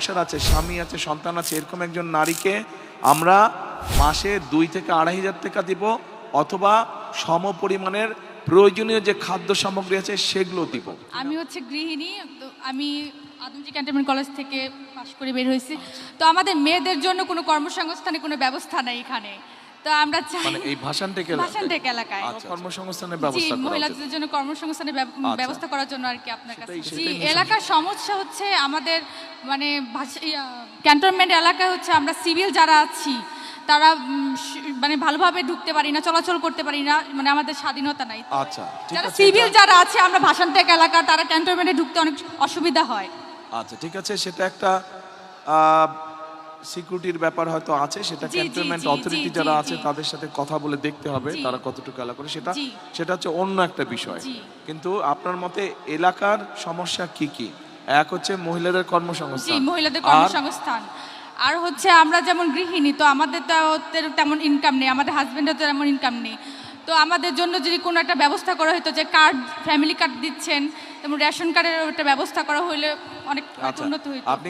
সংসার আছে, স্বামী আছে, সন্তান আছে, এরকম একজন নারীকে আমরা মাসে 2 থেকে 2,500 টাকা দিব, অথবা সম পরিমাণের প্রয়োজনীয় যে খাদ্য সামগ্রী আছে সেগুলো দিব। আমি হচ্ছে গৃহিণী, তো আমি আদমজী ক্যান্টনমেন্ট কলেজ থেকে পাশ করে বের হয়েছি। তো আমাদের মেয়েদের জন্য কোনো কর্মসংস্থানের কোনো ব্যবস্থা নেই এখানে। তো আমরা চাই মানে এই ভাষানটেক এলাকায় কর্মসংস্থানের জি ব্যবস্থা করা উচিত। মহিলাদের জন্য কর্মসংস্থানের ব্যবস্থা করার জন্য আর কি আপনার কাছে। সেটাই জি, এলাকার সমস্যা হচ্ছে আমাদের মানে ক্যান্টনমেন্ট এলাকায় হচ্ছে আমরা সিভিল যারা আছি তারা মানে ভালোভাবে ঢুকতে পারি না, চলাচল করতে পারি না, মানে আমাদের স্বাধীনতা নাই। আচ্ছা, ঠিক যারা আছে, সিভিল যারা আছে আমরা ভাষানটেক এলাকা, তারা ক্যান্টনমেন্টে ঢুকতে অনেক অসুবিধা হয়। আচ্ছা ঠিক আছে, সেটা একটা সিকিউরিটির ব্যাপার হয়তো আছে, সেটা জি, জি, ক্যান্টনমেন্ট জি, অথরিটি জি, যারা জি, আছে জি। তাদের সাথে কথা বলে দেখতে হবে জি। তারা কতটুকু এলাকা করে, জি। সেটা হচ্ছে অন্য একটা বিষয়। জি। কিন্তু আপনার মতে এলাকার সমস্যা কি কি? এক হচ্ছে মহিলাদের জি, কর্মসংস্থান, মহিলাদের আর কর্মসংস্থান। আর হচ্ছে আমরা যেমন গৃহিণী, তো আমাদের তো তেমন ইনকাম নেই, আমাদের হাজবেন্ডের তো তেমন ইনকাম নেই। তো আমাদের জন্য যদি কোনো একটা ব্যবস্থা করা হতো, যে কার্ড, ফ্যামিলি কার্ড দিচ্ছেন, তেমন রেশন কার্ডের একটা ব্যবস্থা করা হলে অনেক আচ্ছা উন্নত হইতো। আপনি